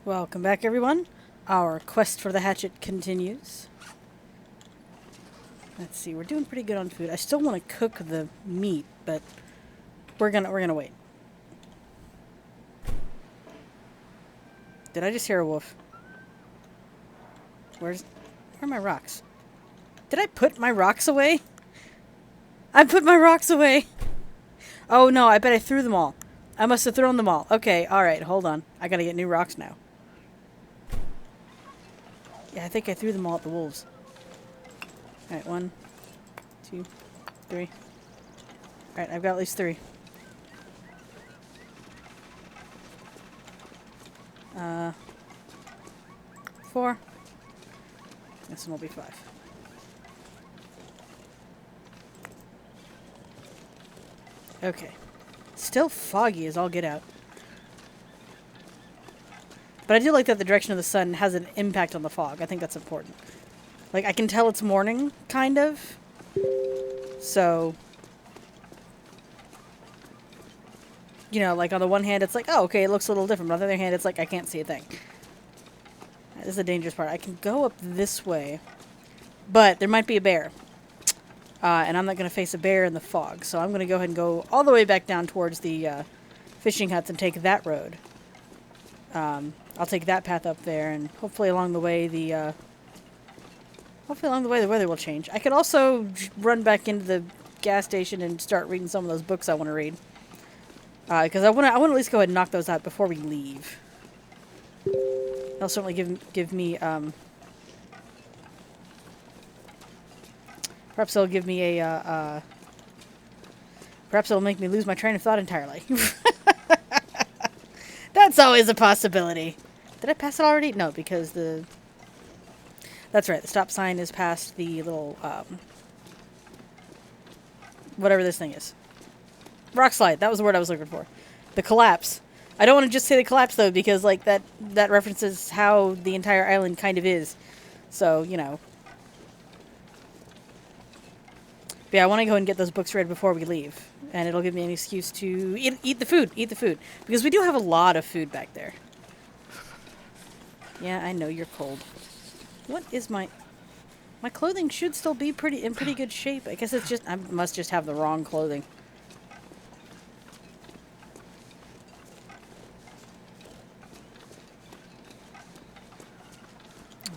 Welcome back, everyone. Our quest for the hatchet continues. Let's see, we're doing pretty good on food. I still want to cook the meat, but we're gonna wait. Did I just hear a wolf? Where are my rocks? Did I put my rocks away? I put my rocks away. Oh no, I bet I threw them all. I must have thrown them all. Okay, alright, hold on. I gotta get new rocks now. Yeah, I think I threw them all at the wolves. Alright, 1, 2, 3. Alright, I've got at least 3. 4. This one will be 5. Okay. Still foggy as all get out. But I do like that the direction of the sun has an impact on the fog. I think that's important. Like, I can tell it's morning, kind of. So, you know, like on the one hand, it's like, oh, okay, it looks a little different. But on the other hand, it's like, I can't see a thing. This is the dangerous part. I can go up this way, but there might be a bear. And I'm not going to face a bear in the fog. So I'm going to go ahead and go all the way back down towards the fishing huts and take that road. I'll take that path up there, and hopefully along the way the weather will change. I could also run back into the gas station and start reading some of those books I want to read. Because I want to at least go ahead and knock those out before we leave. They'll certainly give me perhaps they'll give me a perhaps it'll make me lose my train of thought entirely. That's always a possibility. Did I pass it already? No, because that's right, the stop sign is past the little whatever this thing is. Rock slide, that was the word I was looking for. The collapse. I don't want to just say the collapse, though, because, like, that references how the entire island kind of is. So, you know. But yeah, I want to go and get those books read before we leave. And it'll give me an excuse to eat the food. Eat the food. Because we do have a lot of food back there. Yeah, I know you're cold. What is my clothing should still be in pretty good shape. I guess it's just, I must just have the wrong clothing.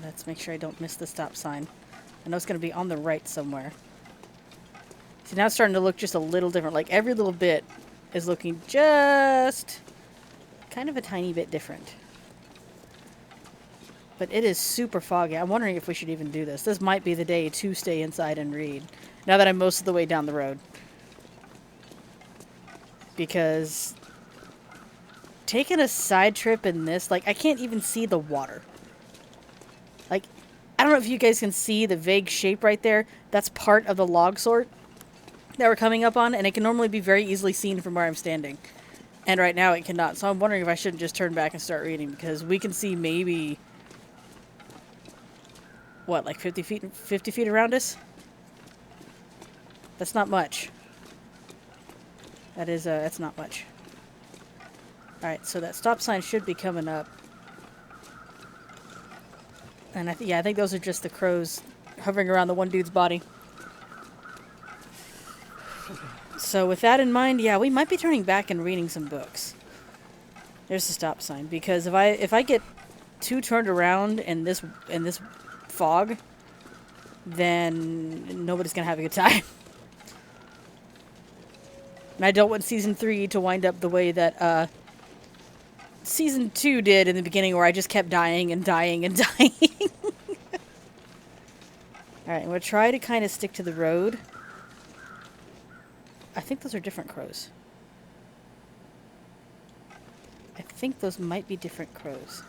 Let's make sure I don't miss the stop sign. I know it's going to be on the right somewhere. See, now it's starting to look just a little different. Like, every little bit is looking just kind of a tiny bit different. But it is super foggy. I'm wondering if we should even do this. This might be the day to stay inside and read. Now that I'm most of the way down the road. Because taking a side trip in this, like, I can't even see the water. Like, I don't know if you guys can see the vague shape right there. That's part of the log sort that we're coming up on, and it can normally be very easily seen from where I'm standing. And right now it cannot. So I'm wondering if I shouldn't just turn back and start reading, because we can see maybe, what, like 50 feet around us? That's not much. That's not much. Alright, so that stop sign should be coming up. And I think those are just the crows hovering around the one dude's body. So with that in mind, yeah, we might be turning back and reading some books. There's the stop sign, because if I get too turned around in this fog, then nobody's gonna have a good time. And I don't want season 3 to wind up the way that season 2 did in the beginning, where I just kept dying and dying and dying. Alright, I'm going to try to kind of stick to the road. I think those are different crows. I think those might be different crows.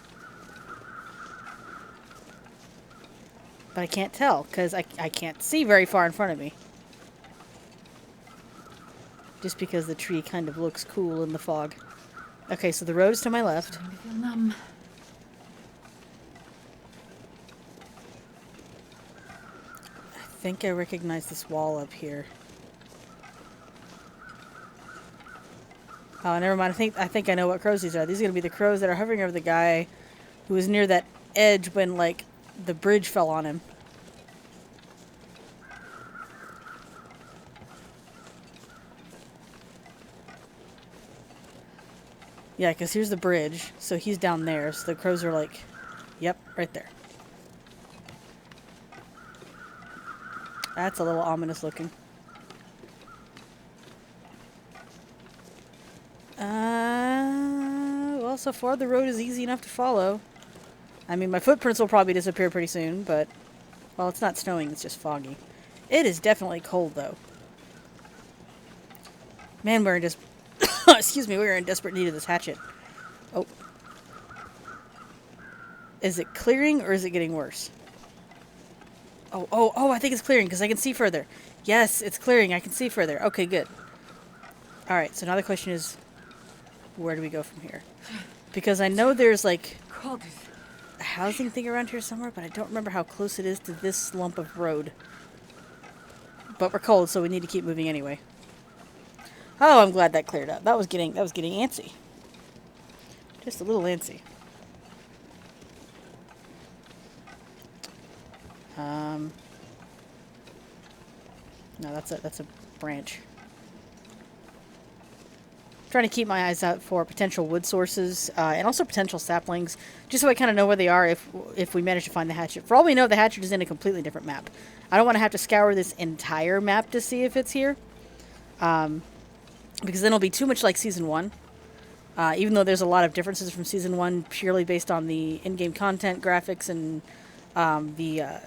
But I can't tell, because I can't see very far in front of me. Just because the tree kind of looks cool in the fog. Okay, so the road is to my left. I feel numb. I think I recognize this wall up here. Oh, never mind. I think I know what crows these are. These are going to be the crows that are hovering over the guy who was near that edge when, like, the bridge fell on him. Yeah, because here's the bridge, so he's down there, so the crows are like, yep, right there. That's a little ominous looking. Well, so far the road is easy enough to follow. I mean, my footprints will probably disappear pretty soon, but, well, it's not snowing, it's just foggy. It is definitely cold, though. Man, we're in just... Excuse me, we're in desperate need of this hatchet. Oh. Is it clearing, or is it getting worse? Oh, I think it's clearing, because I can see further. Yes, it's clearing, I can see further. Okay, good. Alright, so now the question is, where do we go from here? Because I know there's, like, a housing thing around here somewhere, but I don't remember how close it is to this lump of road. But we're cold, so we need to keep moving anyway. Oh, I'm glad that cleared up. That was getting antsy. Just a little antsy. No, that's a branch. Trying to keep my eyes out for potential wood sources and also potential saplings, just so I kind of know where they are if we manage to find the hatchet. For all we know, the hatchet is in a completely different map. I don't want to have to scour this entire map to see if it's here, because then it'll be too much like Season 1. Even though there's a lot of differences from Season 1 purely based on the in-game content, graphics, and the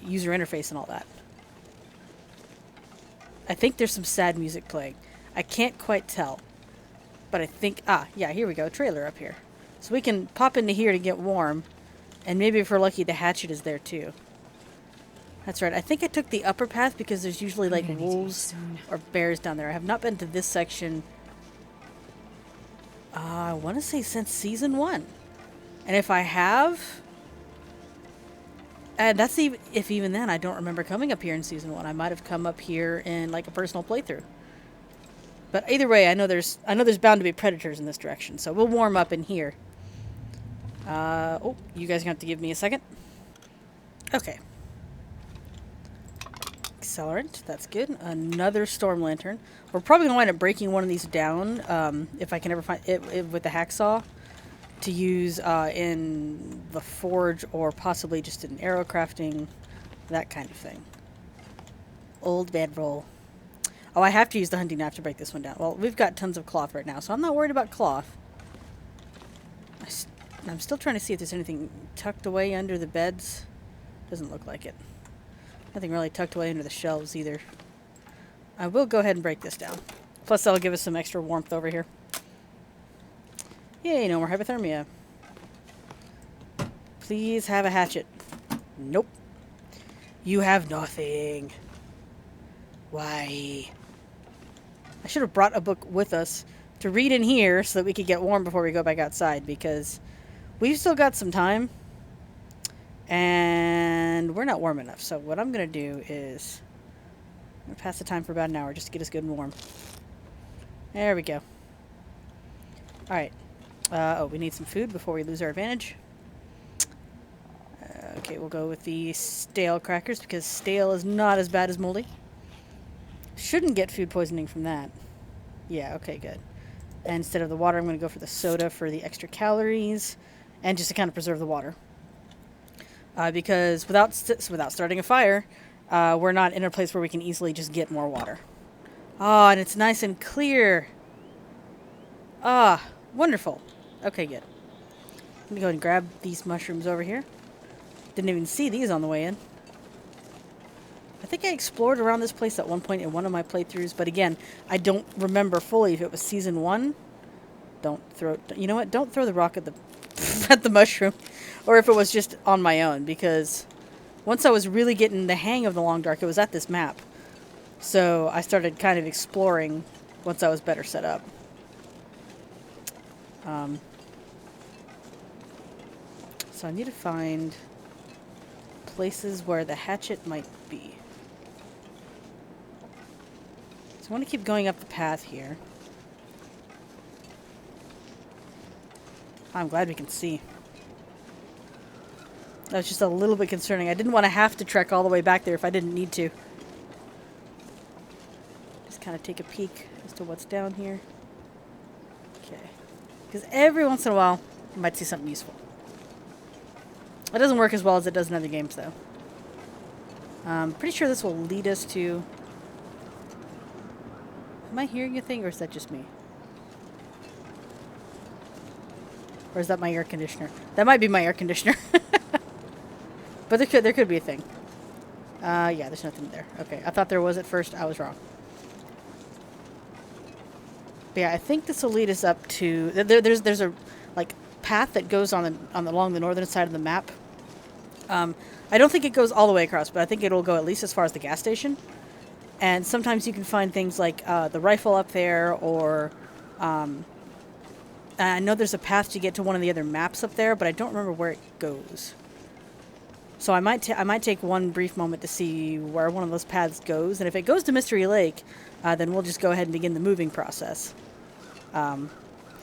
user interface and all that. I think there's some sad music playing. I can't quite tell. But I think... yeah, here we go. Trailer up here. So we can pop into here to get warm. And maybe if we're lucky, the hatchet is there too. That's right. I think I took the upper path because there's usually like wolves or bears down there. I have not been to this section... I want to say since Season 1. And if I have... And that's if even then I don't remember coming up here in Season 1. I might have come up here in like a personal playthrough. But either way, I know there's bound to be predators in this direction, so we'll warm up in here. Oh, you guys are gonna have to give me a second. Okay. Accelerant, that's good. Another storm lantern. We're probably gonna wind up breaking one of these down, if I can ever find it with the hacksaw, to use in the forge or possibly just in arrow crafting, that kind of thing. Old bedroll. Oh, I have to use the hunting knife to break this one down. Well, we've got tons of cloth right now, so I'm not worried about cloth. I'm still trying to see if there's anything tucked away under the beds. Doesn't look like it. Nothing really tucked away under the shelves either. I will go ahead and break this down. Plus, that'll give us some extra warmth over here. Yay, no more hypothermia. Please have a hatchet. Nope. You have nothing. Why? I should have brought a book with us to read in here so that we could get warm before we go back outside, because we've still got some time and we're not warm enough. So what I'm going to do is I'm going to pass the time for about an hour just to get us good and warm. There we go. Alright. Oh, we need some food before we lose our advantage. Okay, we'll go with the stale crackers because stale is not as bad as moldy. Shouldn't get food poisoning from that. Yeah, okay, good. And instead of the water, I'm going to go for the soda for the extra calories and just to kind of preserve the water. Because without starting a fire, we're not in a place where we can easily just get more water. Oh, and it's nice and clear. Ah, wonderful. Okay, good. Let me go ahead and grab these mushrooms over here. Didn't even see these on the way in. I think I explored around this place at one point in one of my playthroughs, but again, I don't remember fully if it was Season 1. You know what? Don't throw the rock at the at the mushroom, or if it was just on my own, because once I was really getting the hang of the Long Dark, it was at this map. So I started kind of exploring once I was better set up. So I need to find places where the hatchet might be. So I want to keep going up the path here. I'm glad we can see. That was just a little bit concerning. I didn't want to have to trek all the way back there if I didn't need to. Just kind of take a peek as to what's down here. Okay. Because every once in a while, you might see something useful. It doesn't work as well as it does in other games, though. Pretty sure this will lead us to... Am I hearing a thing, or is that just me? Or is that my air conditioner? That might be my air conditioner. But there could be a thing. Yeah, there's nothing there. Okay, I thought there was at first. I was wrong. But yeah, I think this will lead us up to... There's a like path that goes along the northern side of the map. I don't think it goes all the way across, but I think it'll go at least as far as the gas station. And sometimes you can find things like the rifle up there, or... I know there's a path to get to one of the other maps up there, but I don't remember where it goes. So I might take one brief moment to see where one of those paths goes, and if it goes to Mystery Lake, then we'll just go ahead and begin the moving process. And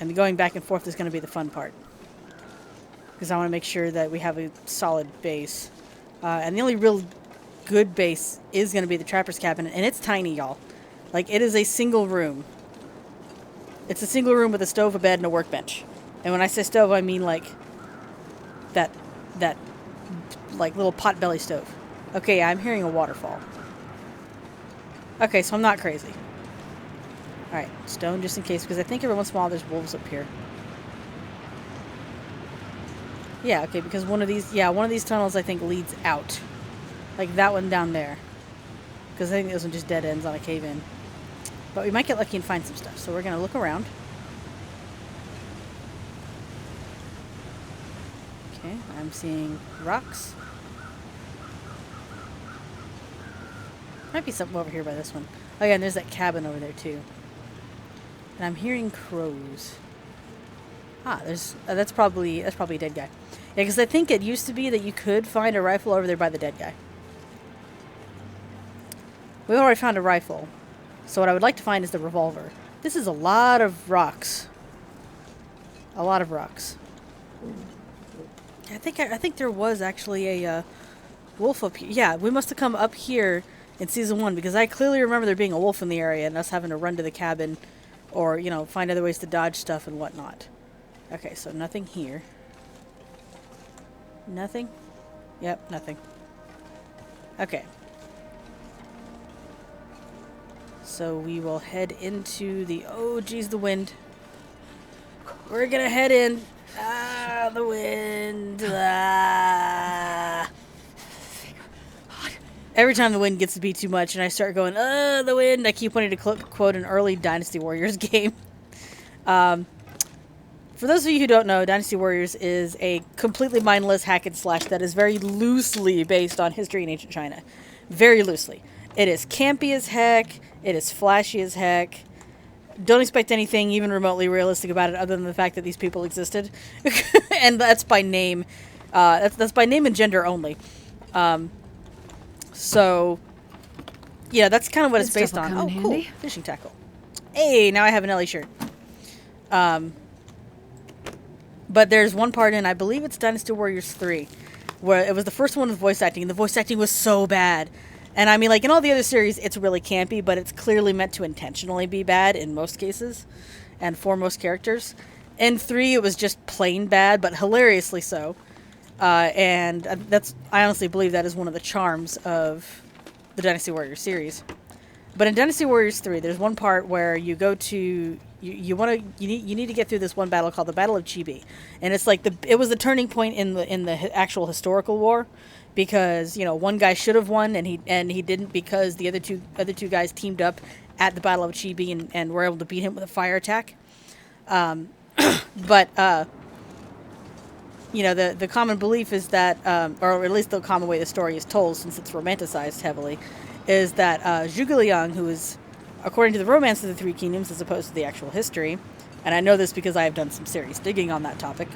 the going back and forth is going to be the fun part, because I want to make sure that we have a solid base. And the only real good base is going to be the Trapper's Cabin, and it's tiny, y'all. Like, it is a single room. It's a single room with a stove, a bed, and a workbench. And when I say stove, I mean like that like little potbelly stove. Okay, I'm hearing a waterfall. Okay, so I'm not crazy. Alright, stone just in case, because I think every once in a while there's wolves up here. Yeah, okay, because one of these tunnels I think leads out. Like that one down there. Because I think those one just dead ends on a cave-in. But we might get lucky and find some stuff, so we're going to look around. Okay, I'm seeing rocks. Might be something over here by this one. Oh yeah, and there's that cabin over there too. And I'm hearing crows. Ah, that's probably a dead guy. Yeah, because I think it used to be that you could find a rifle over there by the dead guy. We already found a rifle. So what I would like to find is the revolver. This is a lot of rocks. A lot of rocks. I think there was actually a wolf up here. Yeah, we must have come up here in season 1, because I clearly remember there being a wolf in the area and us having to run to the cabin, or find other ways to dodge stuff and whatnot. Okay, so nothing here. Nothing? Yep, nothing. Okay. So we will head into the... Oh, geez, the wind. We're gonna head in. Ah, the wind. Ah. Every time the wind gets to be too much and I start going, the wind, I keep wanting to quote an early Dynasty Warriors game. For those of you who don't know, Dynasty Warriors is a completely mindless hack and slash that is very loosely based on history in ancient China. Very loosely. It is campy as heck. It is flashy as heck. Don't expect anything even remotely realistic about it other than the fact that these people existed. And that's by name. That's by name and gender only. So, yeah, that's kind of what it's based on. Oh, cool. Fishing tackle. Hey, now I have an Ellie shirt. But there's one part in, I believe it's Dynasty Warriors 3, where it was the first one with voice acting, and the voice acting was so bad. And I mean, like, in all the other series, it's really campy, but it's clearly meant to intentionally be bad in most cases, and for most characters. In 3, it was just plain bad, but hilariously so. And I honestly believe that is one of the charms of the Dynasty Warriors series. But in Dynasty Warriors 3, there's one part where you go to... You need to get through this one battle called the Battle of Chibi, and it's like it was the turning point in the actual historical war, because one guy should have won and he didn't, because the other two guys teamed up at the Battle of Chibi and were able to beat him with a fire attack. But the common belief is that, or at least the common way the story is told, since it's romanticized heavily, is that Zhuge Liang, who is, according to the Romance of the Three Kingdoms, as opposed to the actual history, and I know this because I have done some serious digging on that topic,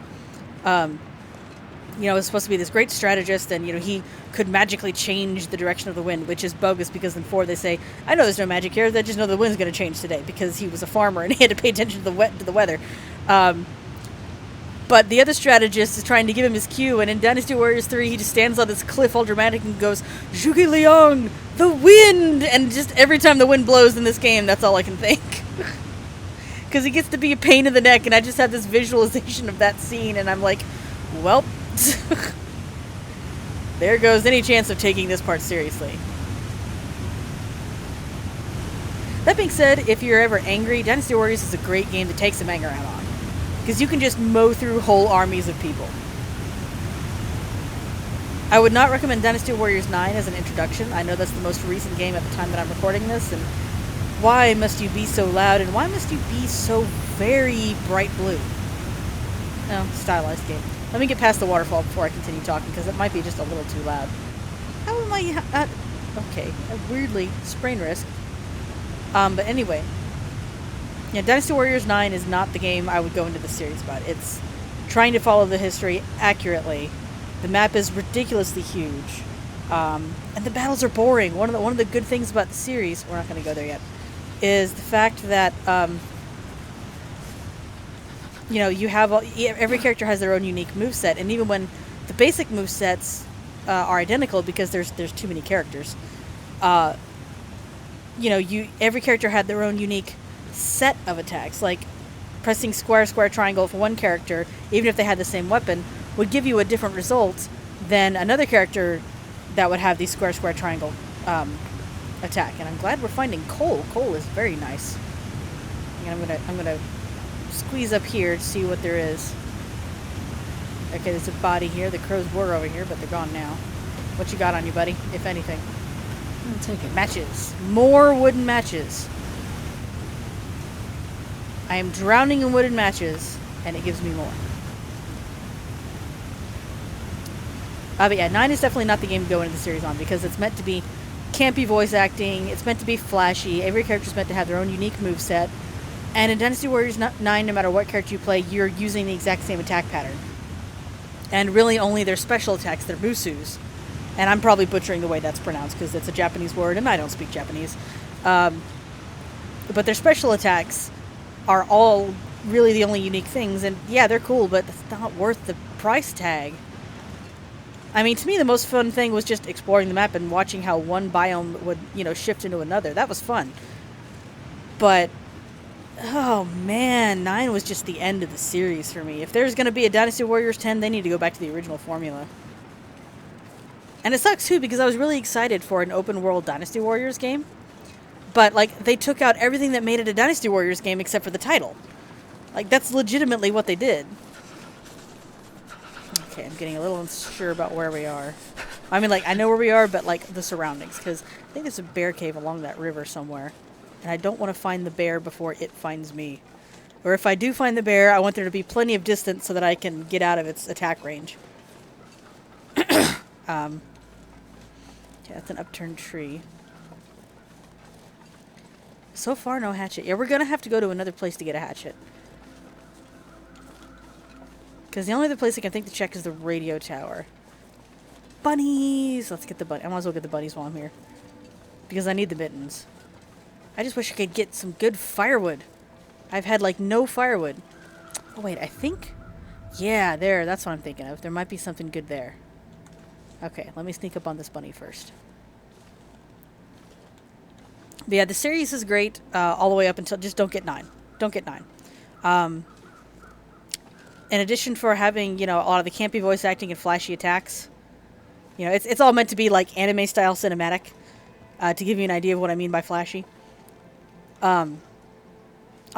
is supposed to be this great strategist, and, he could magically change the direction of the wind, which is bogus, because in 4 they say, I know there's no magic here, they just know the wind's going to change today, because he was a farmer and he had to pay attention to the weather. But the other strategist is trying to give him his cue, and in Dynasty Warriors 3, he just stands on this cliff all dramatic and goes, Zhuge Liang, the wind! And just every time the wind blows in this game, that's all I can think. Because he gets to be a pain in the neck, and I just have this visualization of that scene, and I'm like, well, there goes any chance of taking this part seriously. That being said, if you're ever angry, Dynasty Warriors is a great game to take some anger out on. Because you can just mow through whole armies of people. I would not recommend Dynasty Warriors 9 as an introduction. I know that's the most recent game at the time that I'm recording this, and why must you be so loud, and why must you be so very bright blue? No, stylized game. Let me get past the waterfall before I continue talking, because it might be just a little too loud. How am I... okay, weirdly, sprain risk. But anyway... Yeah, Dynasty Warriors 9 is not the game I would go into the series about. It's trying to follow the history accurately. The map is ridiculously huge. And the battles are boring. One of the good things about the series, we're not going to go there yet, is the fact that, you know, you have every character has their own unique moveset, and even when the basic movesets are identical because there's too many characters, you know, every character had their own unique set of attacks. Like pressing square, square, triangle for one character, even if they had the same weapon, would give you a different result than another character that would have the square, square, triangle attack. And I'm glad we're finding coal. Coal is very nice. And I'm gonna squeeze up here to see what there is. Okay, there's a body here. The crows were over here, but they're gone now. What you got on you, buddy? If anything. I'll take it. Matches. More wooden matches. I am drowning in wooden matches, and it gives me more. But yeah, 9 is definitely not the game to go into the series on, because it's meant to be campy voice acting, it's meant to be flashy, every character's meant to have their own unique moveset, and in Dynasty Warriors 9, no matter what character you play, you're using the exact same attack pattern. And really only their special attacks, their musus. And I'm probably butchering the way that's pronounced, because it's a Japanese word, and I don't speak Japanese. But their special attacks are all really the only unique things, and yeah, they're cool, but it's not worth the price tag. I mean, to me, the most fun thing was just exploring the map and watching how one biome would, you know, shift into another. That was fun. But, oh man, 9 was just the end of the series for me. If there's going to be a Dynasty Warriors 10, they need to go back to the original formula. And it sucks, too, because I was really excited for an open-world Dynasty Warriors game. But, like, they took out everything that made it a Dynasty Warriors game except for the title. Like, that's legitimately what they did. Okay, I'm getting a little unsure about where we are. I mean, like, I know where we are, but, like, the surroundings. Because I think there's a bear cave along that river somewhere. And I don't want to find the bear before it finds me. Or if I do find the bear, I want there to be plenty of distance so that I can get out of its attack range. Okay, that's an upturned tree. So far, no hatchet. Yeah, we're going to have to go to another place to get a hatchet. Because the only other place I can think to check is the radio tower. Bunnies! Let's get the bunny. I might as well get the bunnies while I'm here. Because I need the mittens. I just wish I could get some good firewood. I've had, like, no firewood. Oh, wait, I think... Yeah, there. That's what I'm thinking of. There might be something good there. Okay, let me sneak up on this bunny first. But yeah, the series is great all the way up until... Just don't get 9. Don't get 9. In addition for having, you know, a lot of the campy voice acting and flashy attacks, you know, it's all meant to be like anime-style cinematic, to give you an idea of what I mean by flashy. On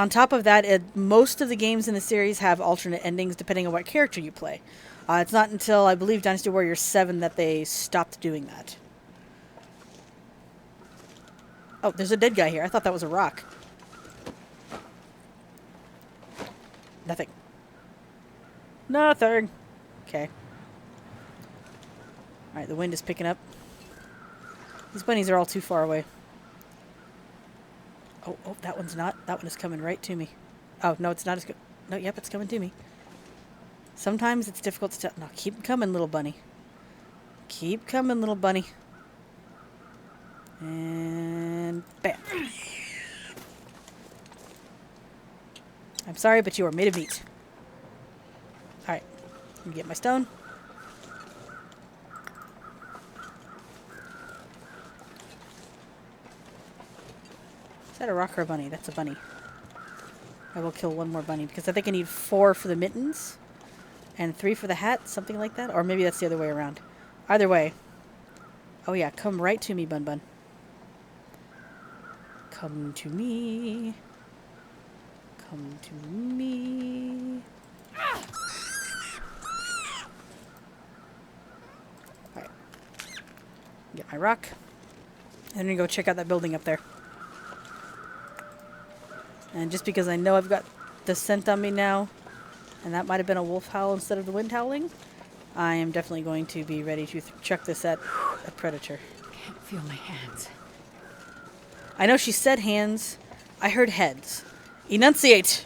top of that, most of the games in the series have alternate endings depending on what character you play. It's not until, I believe, Dynasty Warriors 7 that they stopped doing that. Oh, there's a dead guy here. I thought that was a rock. Nothing. Nothing. Okay. Alright, the wind is picking up. These bunnies are all too far away. Oh, that one's not. That one is coming right to me. Oh, no, it's not as good. No, yep, it's coming to me. Sometimes it's difficult to tell. No, keep coming, little bunny. Keep coming, little bunny. And bam. I'm sorry, but you are made of meat. Alright. Let me get my stone. Is that a rock or a bunny? That's a bunny. I will kill one more bunny because I think I need 4 for the mittens and 3 for the hat, something like that. Or maybe that's the other way around. Either way. Oh yeah, come right to me, Bun Bun. Come to me. Come to me. Alright. Get my rock. And I'm gonna go check out that building up there. And just because I know I've got the scent on me now, and that might have been a wolf howl instead of the wind howling, I am definitely going to be ready to chuck this at a predator. Can't feel my hands. I know she said hands. I heard heads. Enunciate!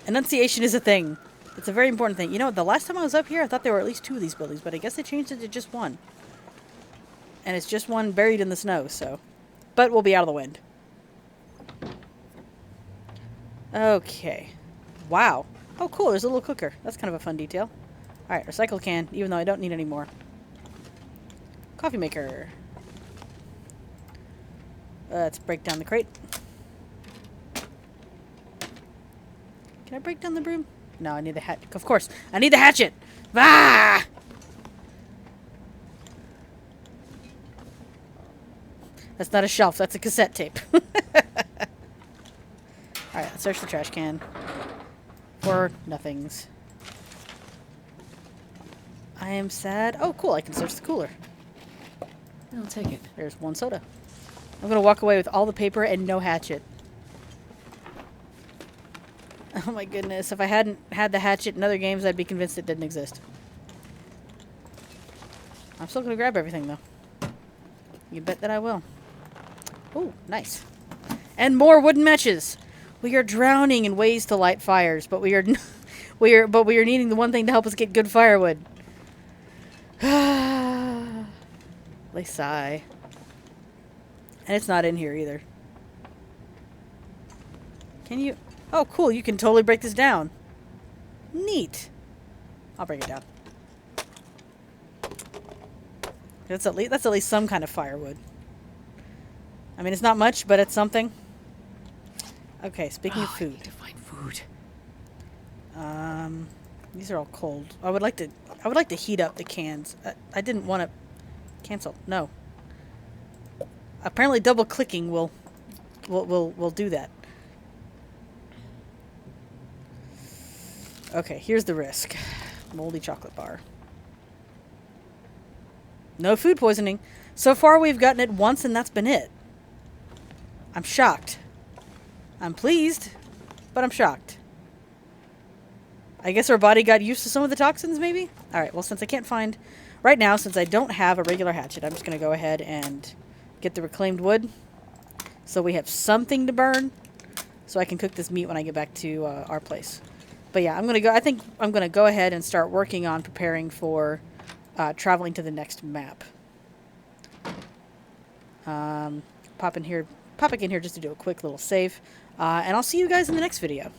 Enunciation is a thing. It's a very important thing. You know, the last time I was up here, I thought there were at least 2 of these buildings, but I guess they changed it to just 1. And it's just 1 buried in the snow, so. But we'll be out of the wind. Okay. Wow. Oh, cool. There's a little cooker. That's kind of a fun detail. Alright, recycle can, even though I don't need any more. Coffee maker. Let's break down the crate. Can I break down the broom? No, I need the hatchet. Of course. I need the hatchet! Ah! That's not a shelf. That's a cassette tape. Alright, let's search the trash can. For nothings. I am sad. Oh, cool. I can search the cooler. I'll take it. There's 1 soda. I'm going to walk away with all the paper and no hatchet. Oh my goodness. If I hadn't had the hatchet in other games, I'd be convinced it didn't exist. I'm still going to grab everything, though. You bet that I will. Oh, nice. And more wooden matches. We are drowning in ways to light fires, but we are needing the one thing to help us get good firewood. They sigh. And it's not in here either. Can you? Oh, cool. You can totally break this down. Neat. I'll break it down. That's at least some kind of firewood. I mean, it's not much, but it's something. Okay, speaking of food. I need to find food. These are all cold. I would like to heat up the cans. I didn't want to cancel. No. Apparently double clicking will do that. Okay, here's the risk. Moldy chocolate bar. No food poisoning. So far we've gotten it once and that's been it. I'm shocked. I'm pleased, but I'm shocked. I guess our body got used to some of the toxins, maybe? Alright, well, since I can't find... Right now, since I don't have a regular hatchet, I'm just going to go ahead and get the reclaimed wood. So we have something to burn. So I can cook this meat when I get back to our place. But yeah, I think I'm going to go ahead and start working on preparing for traveling to the next map. Popping in here just to do a quick little save. And I'll see you guys in the next video.